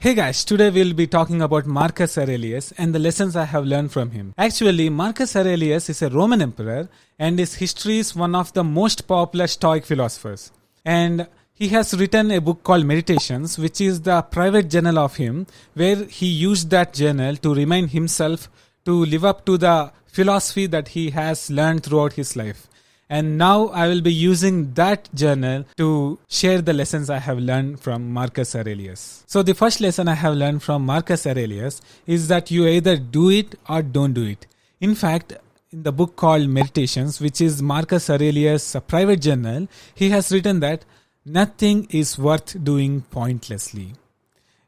Hey guys, today we'll be talking about Marcus Aurelius and the lessons I have learned from him. Actually, Marcus Aurelius is a Roman emperor and his history is one of the most popular Stoic philosophers. And he has written a book called Meditations, which is the private journal of him, where he used that journal to remind himself to live up to the philosophy that he has learned throughout his life. And now I will be using that journal to share the lessons I have learned from Marcus Aurelius. So the first lesson I have learned from Marcus Aurelius is that you either do it or don't do it. In fact, in the book called Meditations, which is Marcus Aurelius' private journal, he has written that nothing is worth doing pointlessly.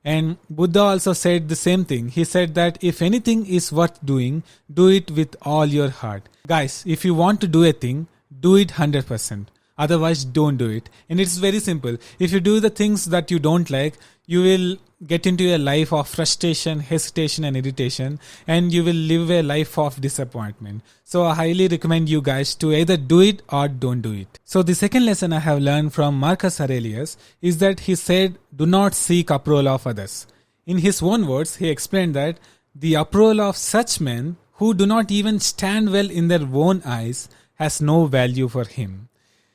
And Buddha also said the same thing. He said that if anything is worth doing, do it with all your heart. Guys, if you want to do a thing, do it 100%. Otherwise, don't do it. And it's very simple. If you do the things that you don't like, you will get into a life of frustration, hesitation, and irritation, and you will live a life of disappointment. So I highly recommend you guys to either do it or don't do it. So the second lesson I have learned from Marcus Aurelius is that he said, do not seek approval of others. In his own words, he explained that the approval of such men who do not even stand well in their own eyes has no value for him.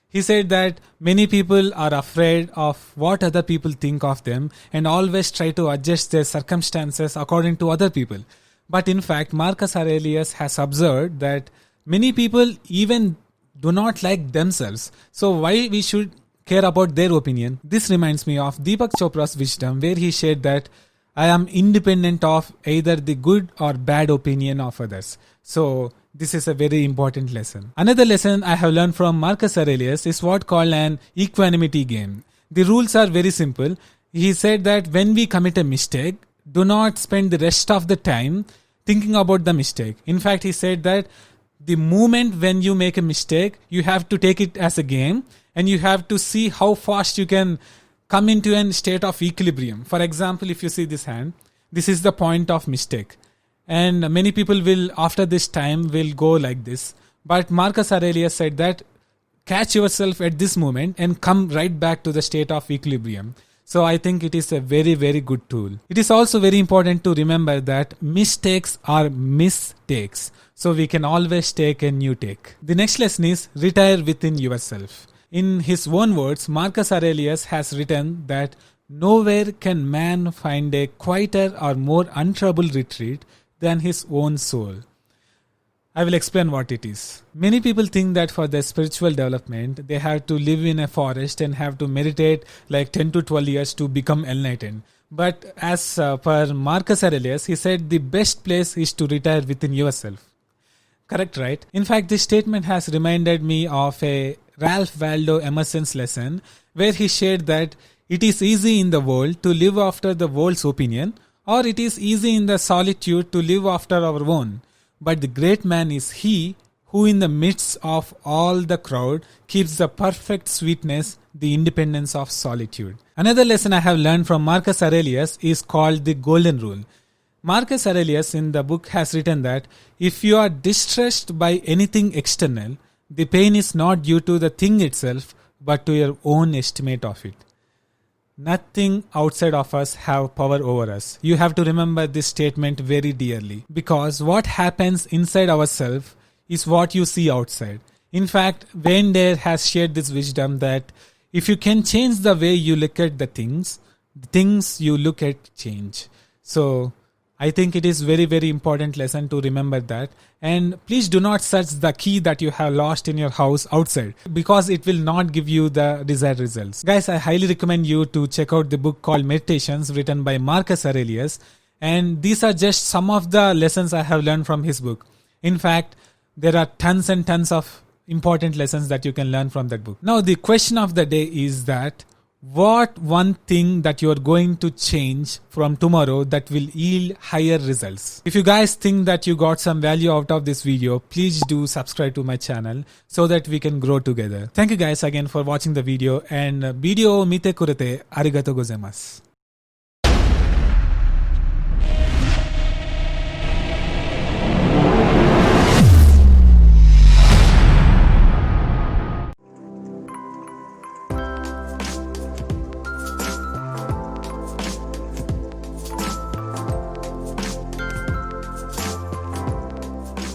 He said that many people are afraid of what other people think of them and always try to adjust their circumstances according to other people. But in fact, Marcus Aurelius has observed that many people even do not like themselves. So why we should care about their opinion? This reminds me of Deepak Chopra's wisdom, where he said that I am independent of either the good or bad opinion of others. So this is a very important lesson. Another lesson I have learned from Marcus Aurelius is what called an equanimity game. The rules are very simple. He said that when we commit a mistake, do not spend the rest of the time thinking about the mistake. In fact, he said that the moment when you make a mistake, you have to take it as a game and you have to see how fast you can come into a state of equilibrium. For example, if you see this hand, this is the point of mistake. And many people will, after this time, will go like this. But Marcus Aurelius said that catch yourself at this moment and come right back to the state of equilibrium. So I think it is a very, very good tool. It is also very important to remember that mistakes are mistakes. So we can always take a new take. The next lesson is retire within yourself. In his own words, Marcus Aurelius has written that nowhere can man find a quieter or more untroubled retreat than his own soul. I will explain what it is. Many people think that for their spiritual development, they have to live in a forest and have to meditate like 10 to 12 years to become enlightened. But as per Marcus Aurelius, he said the best place is to retire within yourself. Correct, right? In fact, this statement has reminded me of a Ralph Waldo Emerson's lesson where he shared that it is easy in the world to live after the world's opinion, or it is easy in the solitude to live after our own. But the great man is he who in the midst of all the crowd keeps the perfect sweetness, the independence of solitude. Another lesson I have learned from Marcus Aurelius is called the Golden Rule. Marcus Aurelius in the book has written that if you are distressed by anything external, the pain is not due to the thing itself, but to your own estimate of it. Nothing outside of us have power over us. You have to remember this statement very dearly, because what happens inside ourselves is what you see outside. In fact, Wayne Dyer has shared this wisdom that if you can change the way you look at the things you look at change. So I think it is very, very important lesson to remember that. And please do not search the key that you have lost in your house outside, because it will not give you the desired results. Guys, I highly recommend you to check out the book called Meditations written by Marcus Aurelius. And these are just some of the lessons I have learned from his book. In fact, there are tons and tons of important lessons that you can learn from that book. Now, the question of the day is that what one thing that you are going to change from tomorrow that will yield higher results? If you guys think that you got some value out of this video, please do subscribe to my channel so that we can grow together. Thank you guys again for watching the video, and video mite kurete arigatou gozaimasu.